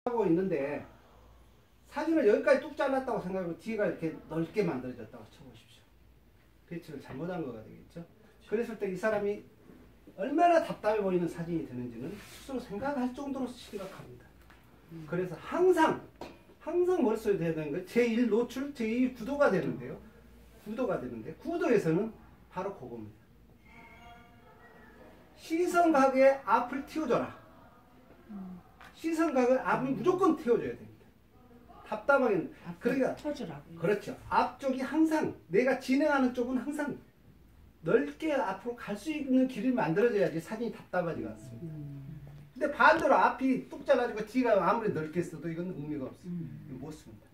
하고 있는데 사진을 여기까지 뚝 잘랐다고 생각하고 뒤가 이렇게 넓게 만들어졌다고 쳐보십시오. 배치를 잘못한 거가 되겠죠. 그랬을 때 이 사람이 얼마나 답답해 보이는 사진이 되는지는 스스로 생각할 정도로 심각합니다. 그래서 항상 머릿속에 되는 거 제1 노출, 제2 구도가 되는데요. 구도에서는 바로 그겁니다. 시선각의 앞을 틔워줘라. 시선각의 앞을 무조건 틔워줘야 됩니다. 답답하게. 그러니까 쳐주라고요. 그렇죠. 앞쪽이 항상 내가 진행하는 쪽은 항상 넓게 앞으로 갈 수 있는 길을 만들어줘야지 사진이 답답하지가 않습니다. 근데 반대로 앞이 뚝 잘라지고 뒤가 아무리 넓게 써도 이건 의미가 없습니다. 못 씁니다.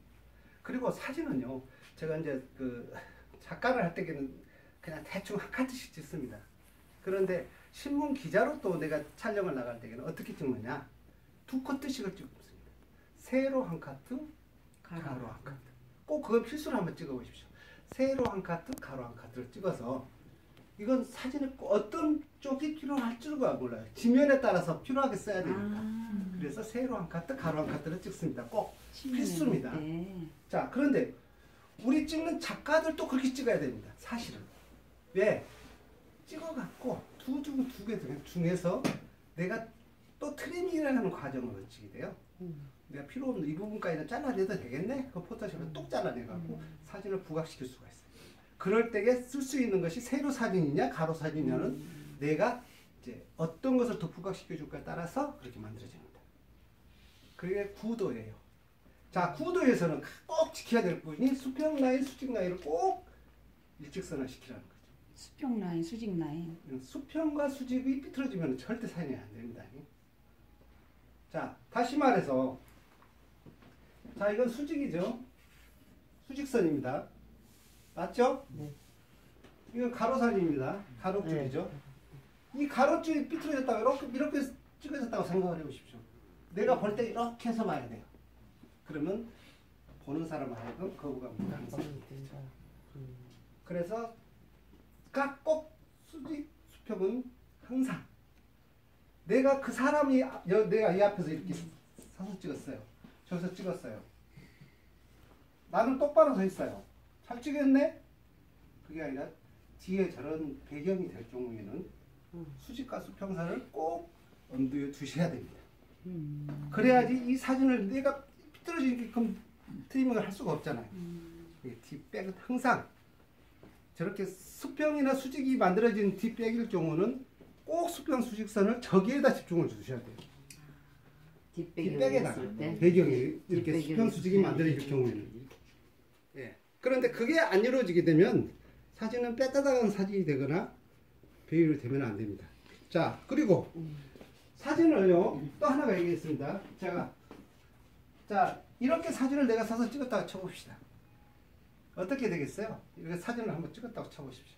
그리고 사진은요, 제가 이제 그 작가를 할 때는 그냥 대충 한 카트씩 찍습니다. 그런데 신문 기자로 또 내가 촬영을 나갈 때는 어떻게 찍느냐? 두 커트씩을 찍습니다. 세로 한 카트, 가로 한 카트. 꼭 그건 필수로 한번 찍어보십시오. 세로 한 카트, 가로 한 카트를 찍어서 이건 사진에 어떤 쪽이 필요할지가 몰라요. 지면에 따라서 필요하게 써야 됩니다. 그래서 세로 한 카트, 가로 한 카트를 찍습니다. 꼭 필수입니다. 자, 그런데 우리 찍는 작가들도 그렇게 찍어야 됩니다. 사실은. 왜? 찍어갖고 두 개 중에서 내가 또 트리밍이라는 과정을 거치게 돼요. 내가 필요 없는 이 부분까지는 잘라내도 되겠네? 그 포토샵에 뚝 잘라내갖고 사진을 부각시킬 수가 있어요. 그럴 때에 쓸 수 있는 것이 세로 사진이냐 가로 사진이냐는 내가 이제 어떤 것을 더 부각시켜 줄까에 따라서 그렇게 만들어집니다. 그게 구도예요. 자, 구도에서는 꼭 지켜야 될 부분이 수평 라인, 수직 라인을 꼭 일직선을 시키라는 거죠. 수평 라인, 수직 라인. 수평과 수직이 삐뚤어지면 절대 사진이 안 됩니다. 자, 다시 말해서, 자, 이건 수직이죠. 수직선입니다. 맞죠? 네. 이건 가로사진입니다. 가로줄이죠. 이 가로줄이 삐뚤어졌다고 이렇게 찍어졌다고 생각을 해보십시오. 내가 볼 때 이렇게 해서 봐야 돼요. 그러면 보는 사람 하여금 거부감이 항상 되죠. 그래서 꼭 수직 수평은 항상 내가 그 사람이 내가 이 앞에서 이렇게 서서 찍었어요. 저기서 찍었어요. 나는 똑바로 서 있어요. 잘 찍었네? 그게 아니라 뒤에 저런 배경이 될 경우에는 수직과 수평선을 꼭 엄두에 두셔야 됩니다. 그래야지 이 사진을 내가 삐뚤어지게끔 트리밍을 할 수가 없잖아요. 뒷백은 항상 저렇게 수평이나 수직이 만들어진 뒷백일 경우는 꼭 수평 수직선을 저기에다 집중을 주셔야 돼요. 뒷백에다가 배경이 이렇게 수평 수직이 만들어질 경우에는. 예. 그런데 그게 안 이루어지게 되면 사진은 빼따다간 사진이 되거나 배율이 되면 안 됩니다. 자, 그리고 사진을요, 또 하나가 얘기했습니다. 자, 이렇게 사진을 내가 사서 찍었다고 쳐봅시다. 어떻게 되겠어요? 이렇게 사진을 한번 찍었다고 쳐보십시오.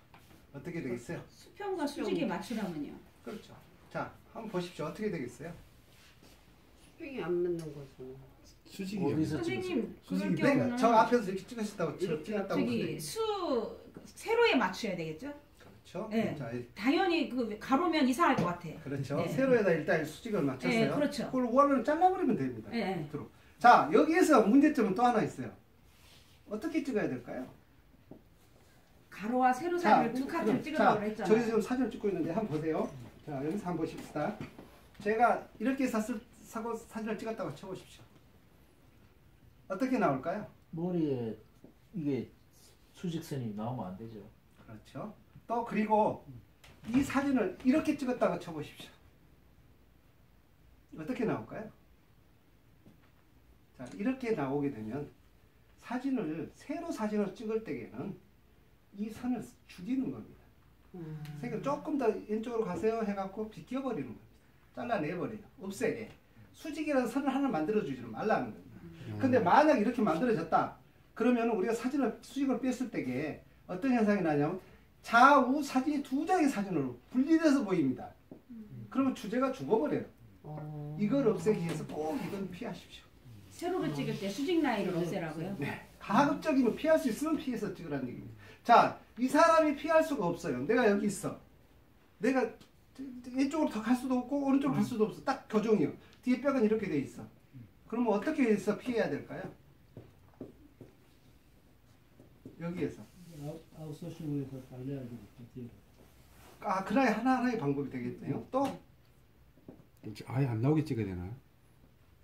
어떻게 되겠어요? 수평과 수직에 맞추라면요. 그렇죠. 자, 한번 보십시오. 어떻게 되겠어요? 수평이 안 맞는 거죠. 수직이요. 어디서 선생님, 그럴 수직이 경우는 저 앞에서 이렇게 찍으셨다고 찍었다고. 저기 세로에 맞춰야 되겠죠? 그렇죠. 네. 자, 당연히 그 가로면 이상할 것 같아. 그렇죠. 네. 세로에다 일단 수직을 맞췄어요. 네, 그렇죠. 그걸 원을 잘라버리면 됩니다. 네. 밑으로. 자, 여기에서 문제점은 또 하나 있어요. 어떻게 찍어야 될까요? 가로와 세로 사이를 두 카트를 찍으라고 했잖아요. 저기 지금 사진을 찍고 있는데 한번 보세요. 자, 여기서 한번 보십시다. 제가 이렇게 사진을 찍었다고 쳐보십시오. 어떻게 나올까요? 머리에 이게 수직선이 나오면 안 되죠. 그렇죠. 또 그리고 이 사진을 이렇게 찍었다고 쳐보십시오. 어떻게 나올까요? 자, 이렇게 나오게 되면 세로 사진을 찍을 때에는 이 선을 죽이는 겁니다. 색을 조금 더 왼쪽으로 가세요 해갖고 비껴버리는 겁니다. 잘라내버려요. 없애게. 수직이라는 선을 하나 만들어주지 말라는 겁니다. 근데 만약 이렇게 만들어졌다. 그러면 우리가 수직을 뺐을 때에 어떤 현상이 나냐면 좌우 사진이 두 장의 사진으로 분리돼서 보입니다. 그러면 주제가 죽어버려요. 이걸 없애기 위해서 꼭 이건 피하십시오. 세로를 찍을 때 수직 라인을 없애라고요? 네. 가급적이면 피할 수 있으면 피해서 찍으라는 얘기입니다. 자, 이 사람이 피할 수가 없어요. 내가 여기 있어. 내가 왼쪽으로 더 갈 수도 없고 오른쪽으로 갈 수도 없어. 딱 교정이요. 뒤에 뼈가 이렇게 돼 있어. 그러면 어떻게 해서 피해야 될까요? 여기에서. 아웃소싱에서 달려야지 뒤로. 그나마 하나하나의 방법이 되겠네요. 또 아예 안 나오게 찍어야 되나요?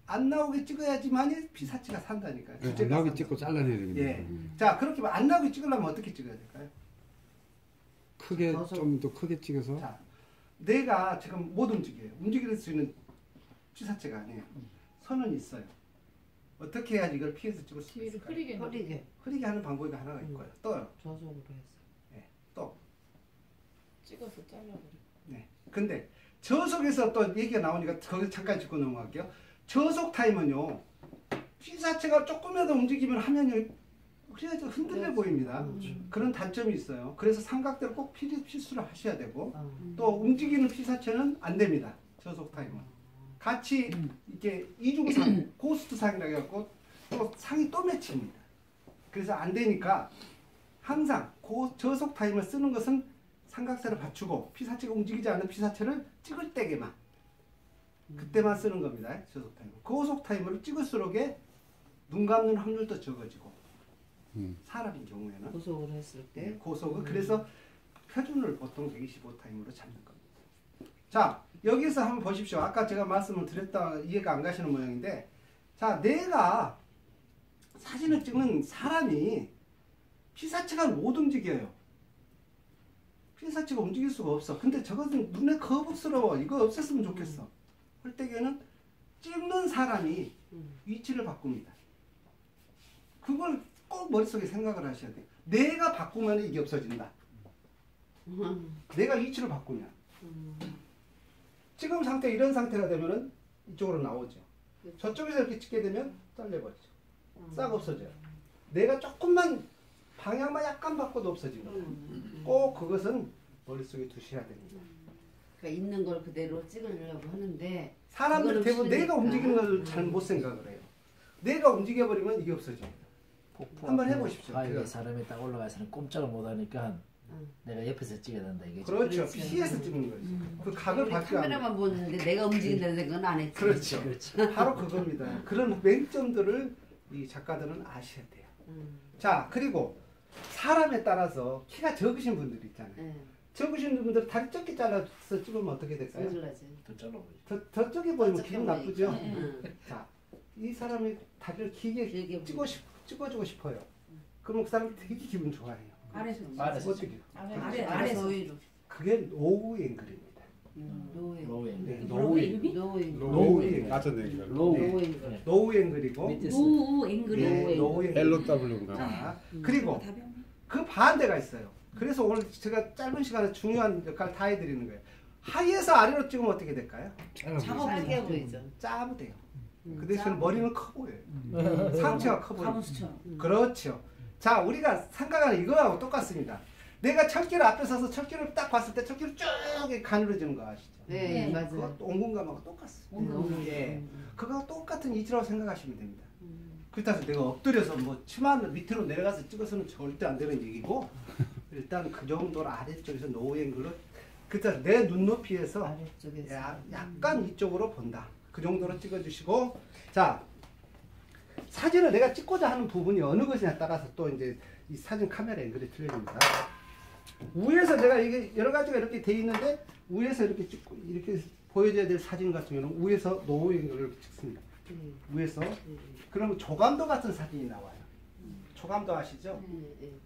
안 나오게 찍어야지만이 피사체가 산다니까요. 네, 안 주제가 나오게 산다. 찍고 잘라내야 되겠네요. 예. 자, 그렇게 안 나오게 찍으려면 어떻게 찍어야 될까요? 크게 좀 더 크게 찍어서 자, 뇌가 지금 못 움직여요. 움직일 수 있는 피사체가 아니에요. 선은 있어요. 어떻게 해야지 이걸 피해서 찍을 수 뒤를 있을까요? 흐리게. 허리게 흐리게 하는 방법이 하나가 있고요. 또요. 저속으로 해서. 또. 찍어서 잘라버려. 네. 근데 저속에서 또 얘기가 나오니까 거기서 잠깐 짚고 넘어갈게요. 저속 타임은요. 피사체가 조금이라도 움직이면 화면이 그래야지 흔들려 보입니다. 그런 단점이 있어요. 그래서 삼각대를 꼭 필수로 하셔야 되고 또 움직이는 피사체는 안 됩니다. 저속 타임은. 같이 이렇게 이중상, 고스트상이라고 해갖고 또 상이 또 맺힙니다. 그래서 안 되니까 항상 저속 타임을 쓰는 것은 삼각대를 받치고 피사체가 움직이지 않는 피사체를 찍을 때에만 그때만 쓰는 겁니다. 저속 타임. 고속 타임을 찍을수록에 눈 감는 확률도 적어지고 사람인 경우에는 고속으로 했을 때. 네, 고속은 그래서 표준을 보통 125 타임으로 잡는 겁니다. 자, 여기서 한번 보십시오. 아까 제가 말씀을 드렸다 이해가 안 가시는 모양인데, 자, 내가 사진을 찍는 사람이 피사체가 못 움직여요. 피사체가 움직일 수가 없어. 근데 저것은 눈에 거북스러워. 이거 없앴으면 좋겠어. 할 때에는 찍는 사람이 위치를 바꿉니다. 그걸 꼭 머릿속에 생각을 하셔야 돼요. 내가 바꾸면 이게 없어진다. 내가 위치를 바꾸면. 지금 상태 이런 상태가 되면은 이쪽으로 나오죠. 저쪽에서 이렇게 찍게 되면 잘려버리죠. 싹 없어져요. 내가 조금만 방향만 약간 바꿔도 없어집니다. 꼭 그것은 머릿속에 두셔야 됩니다. 그러니까 있는 걸 그대로 찍으려고 하는데 사람들 그걸 대부분 내가 없으니까. 움직이는 걸 잘 못 생각을 해요. 내가 움직여버리면 이게 없어집니다. 한번 해보십시오. 바위에 사람이 딱 올라가서는 꼼짝을 못하니까 내가 옆에서 찍어야 된다 이게. 그렇죠. 그렇지. 피해서 찍는 거죠. 그 각을 우리 바뀌어. 카메라만 보는데 내가 움직인다는 생각은 안 했지. 그렇죠. 그렇지. 바로 그겁니다. 그런 맹점들을 이 작가들은 아셔야 돼요. 자, 그리고 사람에 따라서 키가 적으신 분들 있잖아요. 네. 적으신 분들 다리 적게 잘라서 찍으면 어떻게 될까요? 손질하지. 더 잘라보지. 저쪽에 보이면 저쪽에 기분 보이니까. 나쁘죠? 응. 자, 이 사람이 다리를 길게 길게 찍어주고 싶어요. 그러면 그 사람이 되게 기분 좋아해요. 아래서. 아래서 어떻게? 아래서. 위로. 그게 노우 앵글입니다. 노에. 로우앵글. 네, 뭐라고 노우 이름이? 노에. 노우 앵글. 낮은 앵글. 로우. 노에. 네. 노우 앵글이고 밑에서. 노우 앵글이. 네, 노우 앵글. LOW인가? 자, 그리고 답이 없네. 그 반대가 있어요. 그래서 오늘 제가 짧은 시간에 중요한 역할을 다 해드리는 거예요. 하에서 아래로 찍으면 어떻게 될까요? 짧게 보이죠. 짜부돼요. 그 대신 머리는 커 보여요. 상체가 커 보여요. 가무수처럼. 그렇죠. 자, 우리가 생각하는 이거하고 똑같습니다. 내가 척기를 앞에 서서 척기를 딱 봤을 때 척기를 쭉 가늘어지는 거 아시죠? 네, 네. 맞아요. 그것도 온공감하고 똑같습니다. 온공감. 예. 그거와 똑같은 이치라고 생각하시면 됩니다. 그렇다고 해서 내가 엎드려서 뭐 치마 밑으로 내려가서 찍어서는 절대 안 되는 얘기고 일단 그 정도로 아래쪽에서 노앵글로 그렇다고 내 눈높이에서 아래쪽에서. 약간 이쪽으로 본다. 그 정도로 찍어주시고 자 사진을 내가 찍고자 하는 부분이 어느 것이냐에 따라서 또 이제 이 사진 카메라 앵글이 틀려집니다. 위에서 내가 이게 여러 가지가 이렇게 돼 있는데 위에서 이렇게 찍고 이렇게 보여줘야 될 사진 같은 경우는 위에서 노우 앵글을 찍습니다. 위에서 그러면 조감도 같은 사진이 나와요. 조감도 아시죠?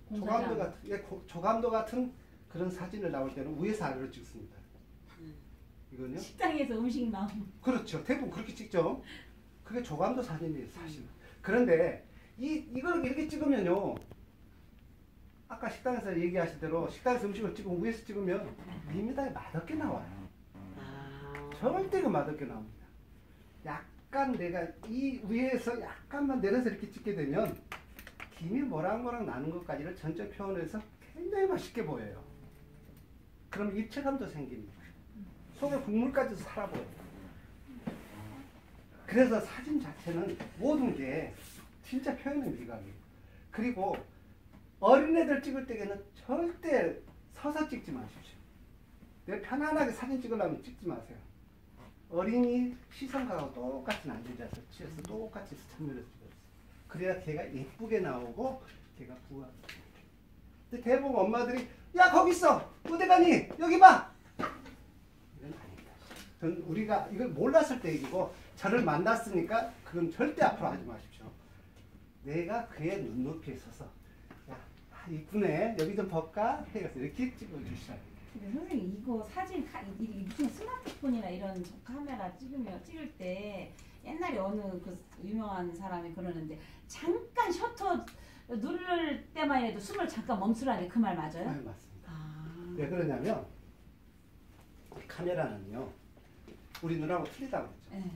조감도 같은 조감도 같은 그런 사진을 나올 때는 위에서 아래로 찍습니다. 이거는요? 식당에서 음식 나오면. 그렇죠. 대부분 그렇게 찍죠. 그게 조감도 사진이에요, 사실. 그런데 이걸 이렇게 찍으면요. 아까 식당에서 얘기하신 대로 식당에서 음식을 찍으면 위에서 찍으면 밋밋하게 맛없게 나와요. 절대 그 맛없게 나옵니다. 약간 내가 이 위에서 약간만 내려서 이렇게 찍게 되면 김이 모락모락 나는 것까지를 전체 표현해서 굉장히 맛있게 보여요. 그럼 입체감도 생깁니다. 속에 국물까지도 살아 보여요. 그래서 사진 자체는 모든 게 진짜 표현의 미각이에요. 그리고 어린애들 찍을 때에는 절대 서서 찍지 마십시오. 내가 편안하게 사진 찍으려면 찍지 마세요. 어린이 시선하고 똑같은 안전자세 취해서 똑같이 정면에서 찍었어요. 그래야 걔가 예쁘게 나오고 걔가 부하. 근데 대부분 엄마들이 야 거기 있어 어디 가니 여기 봐. 이건 아니다. 그건 우리가 이걸 몰랐을 때 얘기고 저를 만났으니까 그건 절대 앞으로 하지 마십시오. 내가 그의 눈높이에 서서 야 이쁘네 여기 좀 볼까 해서 이렇게 찍어주시라. 근데 선생님 이거 사진 무슨 스마트폰이나 이런 카메라 찍을 때 옛날에 어느 그 유명한 사람이 그러는데 잠깐 셔터 누를 때만 해도 숨을 잠깐 멈추라는 그 말 맞아요? 네, 맞습니다. 아. 왜 그러냐면 카메라는요 우리 눈하고 틀리다고 그랬죠. 네.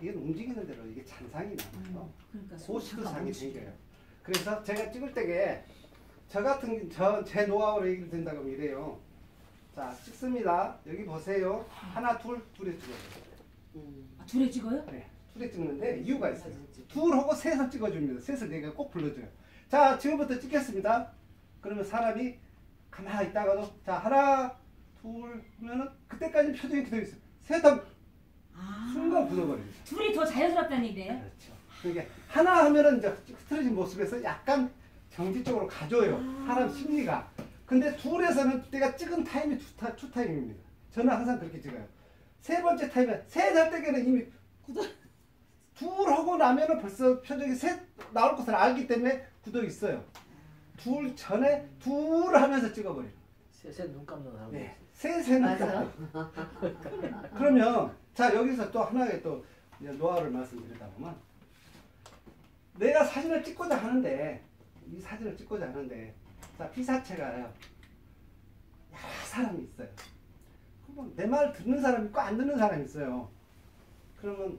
이게 움직이는 대로 이게 잔상이 나와요. 그러니까 고시도상이 생겨요. 그래서 제가 찍을 때에 저 같은 제 노하우로 얘기를 든다고 하면 이래요. 자 찍습니다. 여기 보세요. 하나 둘에 찍어요. 아, 둘에 찍어요? 네, 둘에 찍는데 이유가 있어요. 둘하고 셋을 찍어줍니다. 셋을 내가 꼭 불러줘요. 자 지금부터 찍겠습니다. 그러면 사람이 가만히 있다가도 자 하나 둘 하면은 그때까지 표정이 그대로 있어요. 셋하면 순간 굳어버려요. 둘이 더 자연스럽다는 얘기예요? 그렇죠. 그게 하나 하면은 이제 흐트러진 모습에서 약간 정지적으로 가져요. 사람 심리가. 근데 둘에서는 내가 찍은 타임이 투 타임입니다. 저는 항상 그렇게 찍어요. 세 번째 타임에 셋 할 때에는 이미 둘 하고 나면은 벌써 표정이 셋 나올 것을 알기 때문에 굳어 있어요. 둘 전에 둘 하면서 찍어버려요. 셋 눈 감는 사람. 네. 셋은 그러면 자 여기서 또 하나의 또 노하우를 말씀드리다 보면 내가 사진을 찍고자 하는데 이 사진을 찍고자 하는데 자 피사체가요 여러 사람이 있어요. 그러면 내 말 듣는 사람이 있고 안 듣는 사람이 있어요. 그러면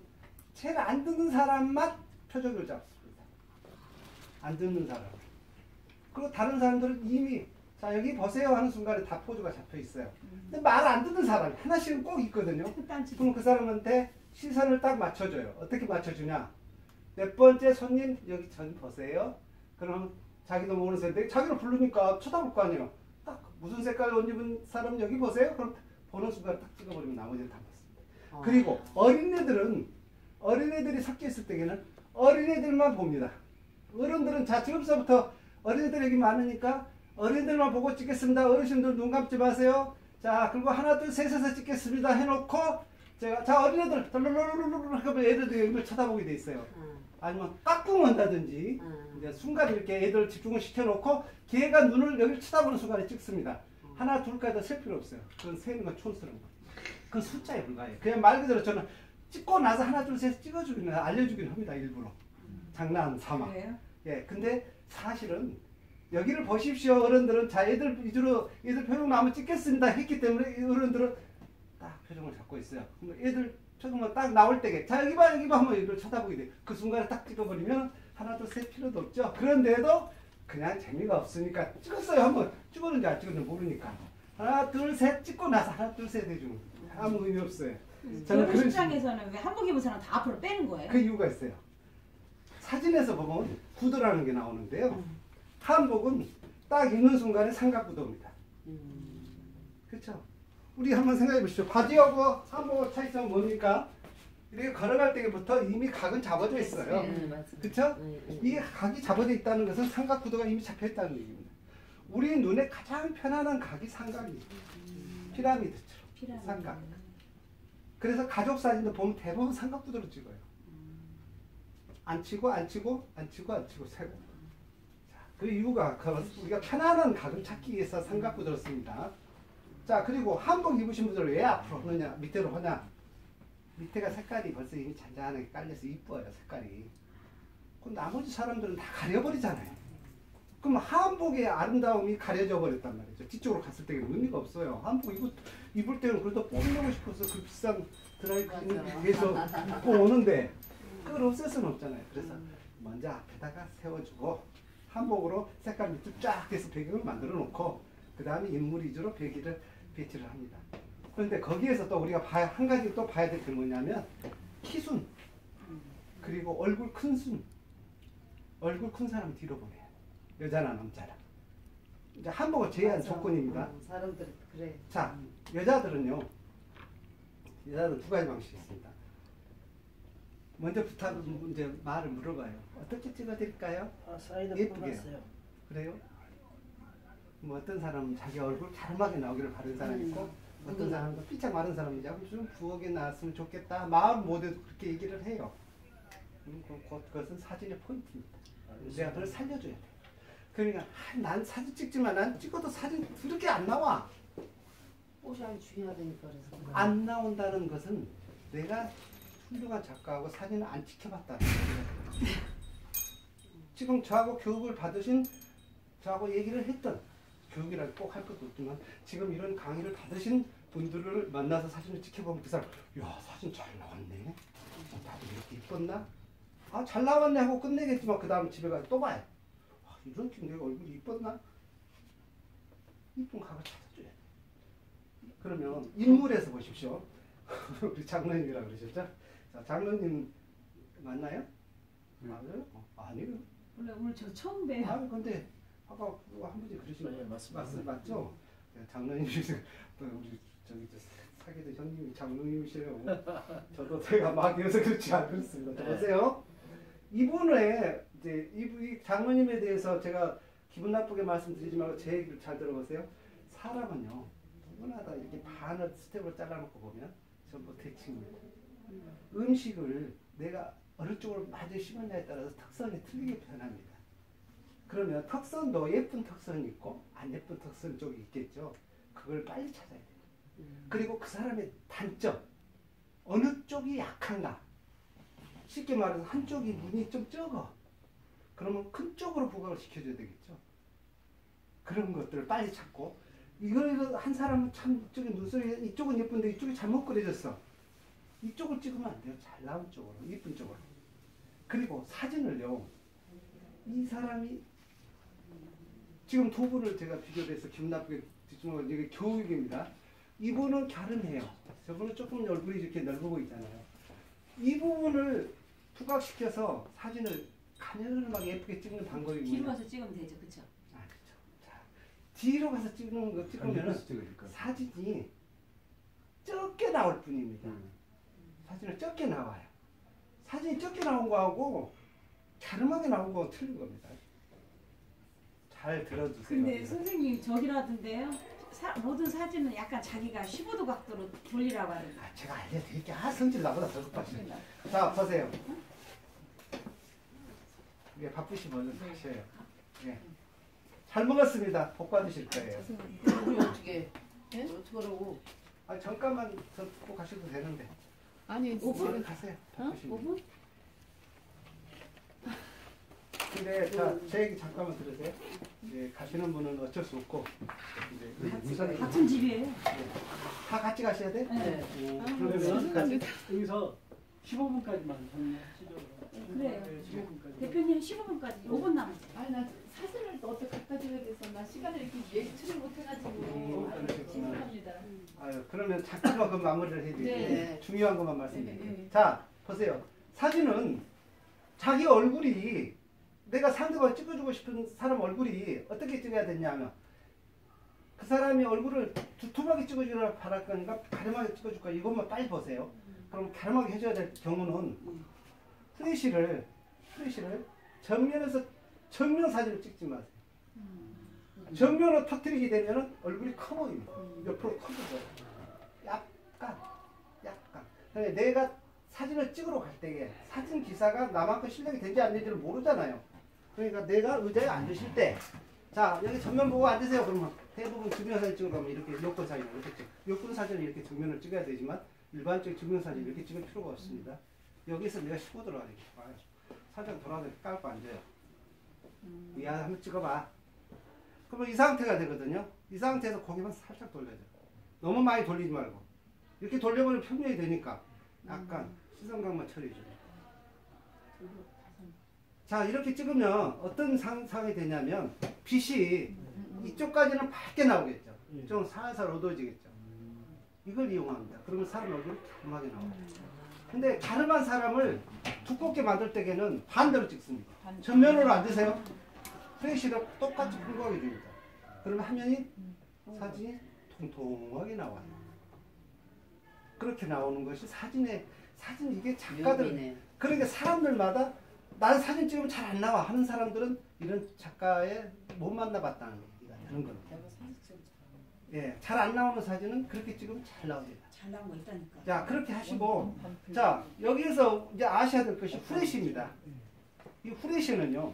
제일 안 듣는 사람만 표정을 잡습니다. 안 듣는 사람. 그리고 다른 사람들은 이미 자 여기 보세요 하는 순간에 다 포즈가 잡혀 있어요. 근데 말 안 듣는 사람이 하나씩은 꼭 있거든요. 그럼 그 사람한테 시선을 딱 맞춰줘요. 어떻게 맞춰주냐? 몇 번째 손님 여기 전 보세요. 그럼 자기도 모르는 사람인데 자기를 부르니까 쳐다볼 거 아니에요. 딱 무슨 색깔 옷 입은 사람 여기 보세요. 그럼 보는 순간 딱 찍어버리면 나머지는 다 봤습니다. 그리고 어린애들이 섞여 있을 때에는 어린애들만 봅니다. 어른들은 자 지금서부터 어린애들 여기 많으니까 어린애들만 보고 찍겠습니다. 어르신들 눈 감지 마세요. 자 그리고 하나 둘 셋에서 찍겠습니다 해놓고 제가 자 어린애들 덜덜덜덜 하면 애들도 이걸 쳐다보게 돼 있어요. 아니면 깍꿍 한다든지 이제 순간 이렇게 애들 집중을 시켜놓고 걔가 눈을 여기 쳐다보는 순간에 찍습니다. 하나 둘까지 셀 필요 없어요. 그건 세는 건 촌스러운 거예요. 그건 숫자에 불과해요. 그냥 말 그대로 저는 찍고 나서 하나 둘 셋 찍어주기는 알려주기는 합니다. 일부러 장난 삼아. 그래요? 예, 근데 사실은 여기를 보십시오. 어른들은 자 애들 위주로 애들 표정 나오면 찍겠습니다 했기 때문에 어른들은 딱 표정을 잡고 있어요. 그럼 애들 표정만 딱 나올 때게 자 여기 봐 하면 이걸 쳐다보게 돼. 그 순간에 딱 찍어버리면 하나 둘 셋 필요도 없죠. 그런데도 그냥 재미가 없으니까 찍었어요. 한번 찍었는지 안 찍었는지 모르니까 하나 둘 셋 찍고 나서 하나 둘 셋 해주는 아무 의미 없어요. 저는 그런 시장에서는 왜 한복 입은 사람 다 앞으로 빼는 거예요? 그 이유가 있어요. 사진에서 보면 구도라는 게 나오는데요. 한복은 딱 입는 순간에 삼각구도입니다. 그렇죠? 우리 한번 생각해 보시죠. 바지하고 한복하고 차이점은 뭡니까? 이렇게 걸어갈 때부터 이미 각은 잡아져 있어요. 그렇죠? 이 각이 잡아져 있다는 것은 삼각구도가 이미 잡혀 있다는 얘기입니다. 우리 눈에 가장 편안한 각이 삼각이에요. 피라미드처럼 삼각. 그래서 가족 사진도 보면 대부분 삼각구도로 찍어요. 안 치고 세고. 그 이유가 우리가 편안한 각을 찾기 위해서 삼각구도를 씁니다. 자 그리고 한복 입으신 분들 왜 앞으로 하느냐 밑으로 하냐. 밑에가 색깔이 벌써 이미 잔잔하게 깔려서 이뻐요 색깔이. 그럼 나머지 사람들은 다 가려버리잖아요. 그럼 한복의 아름다움이 가려져 버렸단 말이죠. 뒤쪽으로 갔을 때는 의미가 없어요. 한복 입을 때는 그래도 뽐내고 싶어서 그 비싼 드라이클리닝에서 입고 오는데 그걸 없앨 수는 없잖아요. 그래서 먼저 앞에다가 세워주고 한복으로 색깔 밑을 쫙 해서 배경을 만들어 놓고 그 다음에 인물 위주로 배치를 합니다. 그런데 거기에서 또 우리가 한 가지 또 봐야 될 게 뭐냐면 키순 그리고 얼굴 큰 순. 얼굴 큰 사람 뒤로 보내요. 여자나 남자나. 이제 한복을 제외한 조건입니다. 사람들 그래. 자 여자들은요 여자는 두 가지 방식이 있습니다. 먼저 부탁은 이제 말을 물어봐요. 어떻게 찍어드릴까요? 사이드 예쁘게요. 뽑았어요. 그래요? 뭐 어떤 사람은 자기 얼굴 갸름하게 나오기를 바라는 사람이 있고 어떤 사람은 삐짝 마른 사람은 좀 부엌에 나왔으면 좋겠다. 마음 모두 그렇게 얘기를 해요. 그것은 사진의 포인트입니다. 내가 그걸 살려줘야 돼. 그러니까 난 사진 찍지만 난 찍어도 사진 그렇게 안 나와. 옷이 아주 중요하다니까 그래서. 안 나온다는 것은 내가 훌륭한 작가하고 사진을 안 찍혀봤다는 거예요. 지금 저하고 교육을 받으신 저하고 얘기를 했던 교육이라고 꼭 할 것도 없지만 지금 이런 강의를 받으신 분들을 만나서 사진을 찍혀보면 그 사람 야 사진 잘 나왔네. 나도 이렇게 이뻤나? 아 잘 나왔네 하고 끝내겠지만 그 다음 집에 가서 또 봐요. 아, 이런 팀 내가 얼굴이 이뻤나? 이쁜 각을 찾아줘야 돼. 그러면 인물에서 보십시오. 우리 장로님이라고 그러셨죠? 자, 장로님 맞나요? 맞아요? 아니요. 원래 오늘 저 처음 봬요. 아 근데 아까 한 분이 그러신 네, 거예요. 맞습니다. 맞죠? 장로님이시죠? 우리 저기 사귀던 형님이 장로님이시래요. 저도 제가 막 이어서 그렇지 않습니다. 보세요. 이분의 이제 이 장로님에 대해서 제가 기분 나쁘게 말씀드리지 말고 제 얘기를 잘 들어보세요. 사람은요 누구나 다 이렇게 반을 스텝으로 잘라놓고 보면 전부 대칭입니다. 음식을 내가 어느 쪽으로 많이 심었냐에 따라서 특성이 틀리게 변합니다. 그러면 턱선도 예쁜 턱선이 있고 안 예쁜 턱선 쪽이 있겠죠. 그걸 빨리 찾아야 돼요. 그리고 그 사람의 단점, 어느 쪽이 약한가. 쉽게 말해서 한쪽이 눈이 좀 적어. 그러면 큰 쪽으로 부각을 시켜줘야 되겠죠. 그런 것들을 빨리 찾고 이걸 한 사람은 참 이쪽에 눈썹이 이쪽은 예쁜데 이쪽이 잘못 그려졌어. 이쪽을 찍으면 안 돼요. 잘 나온 쪽으로, 이쁜 쪽으로. 그리고 사진을요. 이 사람이 지금 두 분을 제가 비교해서 기분 나쁘게 듣지만 이게 교육입니다. 이분은 갸름해요. 저분은 조금 얼굴이 이렇게 넓어 보이잖아요. 이 부분을 부각시켜서 사진을 가늘하게 예쁘게 찍는 방법이 뒤로 뭐예요? 가서 찍으면 되죠, 그렇죠? 아, 그렇죠. 자, 뒤로 가서 찍는 거 찍으면 사진이 적게 나올 뿐입니다. 사진은 적게 나와요. 사진이 적게 나온 거하고 갸름하게 나온 거하고 틀린 겁니다. 잘 들어주세요. 근데 선생님 저기라던데요. 모든 사진은 약간 자기가 15도 각도로 돌리라고 하는데. 아, 제가 알려드릴게요. 아, 성질 나보다 더 급하시네. 자, 보세요. 이게 바쁘시면 얼른 가셔요. 예. 잘 먹었습니다. 복 받으실 거예요. 우리 어떻게? 예? 어떻게 하라고? 아, 잠깐만 더 듣고 가셔도 되는데. 아니 5분 가세요. 어? 바쁘시면. 5분? 근데 자, 제 얘기 잠깐만 들으세요. 이제 가시는 분은 어쩔 수 없고 이제 우선 같은 집이에요. 다 같이 가셔야 돼? 네. 그러면 여기서 15분까지만 정리하시죠. 그래요. 15분까지. 대표님 15분까지 5분 남았어요. 아니 나 사진을 또 어떻게 갖다 줘야 돼서 나 시간을 이렇게 예측을 못해가지고 그러셨구나. 죄송합니다. 아유, 그러면 잠깐만 그 마무리를 해드릴게요. 네. 중요한 것만 말씀드릴게요. 네, 네. 자, 보세요. 사진은 자기 얼굴이 내가 상대방 찍어주고 싶은 사람 얼굴이 어떻게 찍어야 되냐면 그 사람이 얼굴을 두툼하게 찍어주기를 바랄 거니까 가름하게 찍어줄 거야. 이것만 빨리 보세요. 그럼 가름하게 해줘야 될 경우는 플래시를 전면에서 정면 사진을 찍지 마세요. 정면으로 터뜨리게 되면 얼굴이 커 보입니다. 옆으로 커져요. 약간. 근데 내가 사진을 찍으러 갈 때에 사진 기사가 나만큼 실력이 되지 않는지를 모르잖아요. 그러니까 내가 의자에 앉으실 때, 자 여기 전면 보고 앉으세요. 그러면 대부분 증명사진 찍으러 가면 이렇게 여권 사진을 이렇게 찍. 여권 사진을 이렇게 정면을 찍어야 되지만 일반적인 증명사진 이렇게 찍을 필요가 없습니다. 여기서 내가 15도로 이렇게 봐요. 살짝 돌아서 깔고 앉아요. 야 한번 찍어봐. 그러면 이 상태가 되거든요. 이 상태에서 고개만 살짝 돌려줘. 너무 많이 돌리지 말고 이렇게 돌려보면 평면이 되니까 약간 시선각만 처리해줘요. 자 이렇게 찍으면 어떤 상황이 되냐면 빛이 이쪽까지는 밝게 나오겠죠. 좀 살살 어두워지겠죠. 이걸 이용합니다. 그러면 사람 얼굴이 가름하게 나와요. 근데 가름한 사람을 두껍게 만들 때에는 반대로 찍습니다. 전면으로 앉으세요. 프레시가 똑같이 풍부하게 줍니다. 그러면 화면이 사진이 통통하게 나와요. 그렇게 나오는 것이 사진 이게 작가들 묘미네. 그러니까 사람들마다 나는 사진 찍으면 잘 안 나와 하는 사람들은 이런 작가에 못 만나봤다는 얘기가 되는 겁니다. 내가 사진 찍으면 예, 잘 안 나오는 사진은 그렇게 찍으면 잘 나옵니다. 잘 나온 거 있다니까. 자, 그렇게 하시고 자, 여기에서 이제 아셔야 될 것이 후레쉬입니다. 이 후레쉬는요.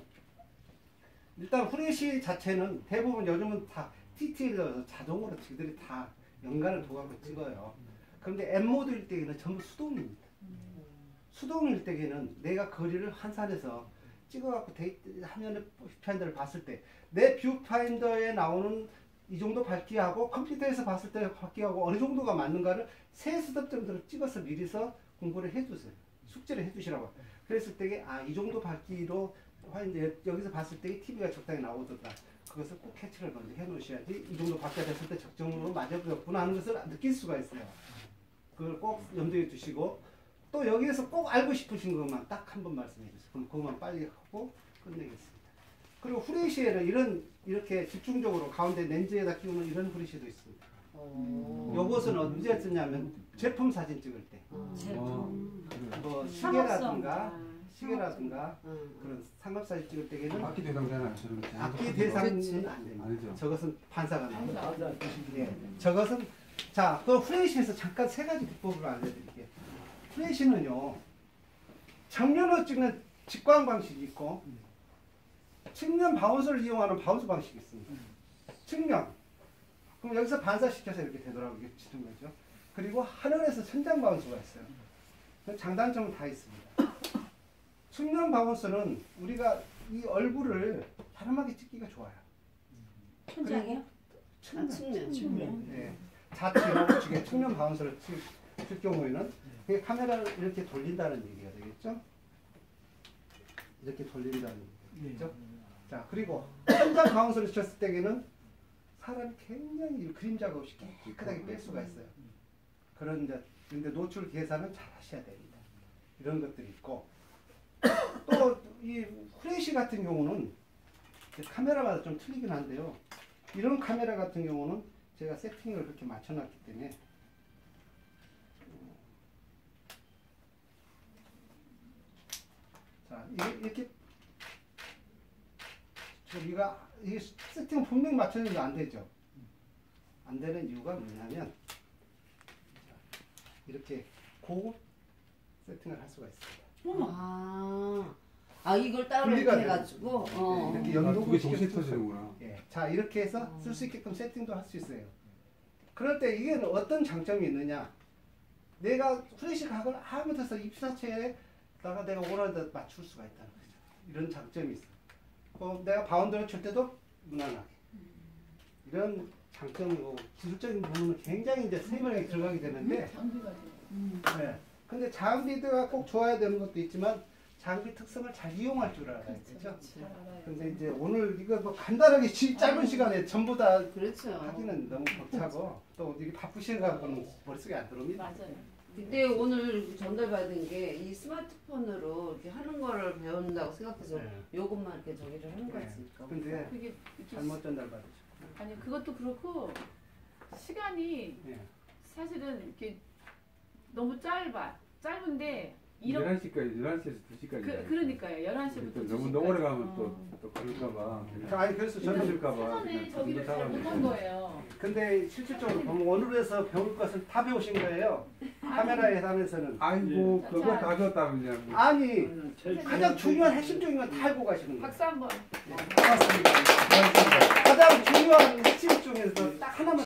일단 후레쉬 자체는 대부분 요즘은 다 TTL에서 자동으로 지들이 다 연관을 둬갖고 찍어요. 그런데 M모드일 때에는 전부 수동입니다. 수동일 때에는 내가 거리를 환산해서 찍어갖고 화면에 뷰파인더를 봤을 때 내 뷰파인더에 나오는 이 정도 밝기하고 컴퓨터에서 봤을 때 밝기하고 어느 정도가 맞는가를 세 스텝 정도로 찍어서 미리서 공부를 해주세요. 숙제를 해주시라고. 그랬을 때 이 정도 밝기로 여기서 봤을 때 TV가 적당히 나오더라. 그것을 꼭 캐치를 먼저 해놓으셔야지 이 정도 밝기가 됐을 때 적정으로 맞았구나 하는 것을 느낄 수가 있어요. 그걸 꼭 염두에 두시고 또 여기에서 꼭 알고 싶으신 것만 딱 한 번 말씀해 주세요. 그럼 그것만 빨리 하고 끝내겠습니다. 그리고 후레쉬에는 이렇게 집중적으로 가운데 렌즈에다 끼우는 이런 후레쉬도 있습니다. 요것은 언제 쓰냐면 제품 사진 찍을 때. 뭐 시계라든가 그런 상업사진 찍을 때에는 악기 대상자는 저런 악기 대상은 안 됩니다. 아니죠. 저것은 반사가 나옵니다. 예, 저것은 자, 그 후레쉬에서 잠깐 세 가지 비법을 알려드릴게요. 후레쉬는요, 정면으로 찍는 직광 방식이 있고, 측면 바운스를 이용하는 바운스 방식이 있습니다. 측면. 그럼 여기서 반사시켜서 이렇게 되돌아오게 치는 거죠. 그리고 하늘에서 천장 바운스가 있어요. 장단점은 다 있습니다. 측면 바운스는 우리가 이 얼굴을 다름하게 찍기가 좋아요. 천장이요? 측면. 네. 좌측이나 우측에 측면 바운스를 칠 경우에는 그게 카메라를 이렇게 돌린다는 얘기가 되겠죠? 이렇게 돌린다는 얘기가 되겠죠? 자, 그리고 천장 바운스를 쳤을 때에는 사람이 굉장히 그림자가 없이 깨끗하게 뺄 수가 있어요. 그런데 노출 계산은 잘 하셔야 됩니다. 이런 것들이 있고 또 이 후레쉬 같은 경우는 카메라마다 좀 틀리긴 한데요. 이런 카메라 같은 경우는 제가 세팅을 그렇게 맞춰놨기 때문에 자, 이렇게 우리가 이 세팅을 분명히 맞춰주면 안 되죠. 안 되는 이유가 뭐냐면 이렇게 고급 세팅을 할 수가 있습니다. 이걸 따로 분리가 이렇게 해가지고 이렇게 그게 연동을 동시에 시켜서 터지는구나. 예. 자, 이렇게 해서 쓸 수 있게끔 세팅도 할 수 있어요. 그럴 때 이게 어떤 장점이 있느냐? 내가 후레쉬 각을 하면서 입사체에다가 내가 원하는 데 맞출 수가 있다는 거죠. 이런 장점이 있어요. 내가 바운드를 칠 때도 무난하게. 이런 장점이고 기술적인 부분은 굉장히 이제 세밀하게 들어가게 되는데 네. 근데 장비가 꼭 좋아야 되는 것도 있지만 장비 특성을 잘 이용할 줄 알아야 되죠. 근데 이제 오늘 이거 뭐 간단하게 짧은 시간에 전부 다 그렇죠. 하기는 너무 벅차고 또 이게 바쁘시갖고는 머릿속에 안 들어옵니다. 맞아요. 근데 오늘 전달받은 게 이 스마트폰으로 이렇게 하는 거를 배운다고 생각해서 네. 요것만 이렇게 저기를 하는 네. 거였으니까. 근데 그게 이렇게 잘못 전달받으죠. 아니 그것도 그렇고 시간이 예. 사실은 이렇게 너무 짧은데 이런 11시에서 2시까지. 그러니까요. 11시부터 너무 오래 가면 또 그럴까봐. 아니 그래서 저는 힘들까봐. 사전에 저기를 잘 못한 거예요. 근데 실질적으로 보면 오늘에서 배울 것을 다 배우신 거예요. 카메라에 하면서는 아이고 그거 다 줬다면요. 아니 가장 중요한 핵심적인 건 다 알고 가시는 거예요. 박수 한번. 고맙습니다. 가장 중요한 핵심 중에서 딱 하나만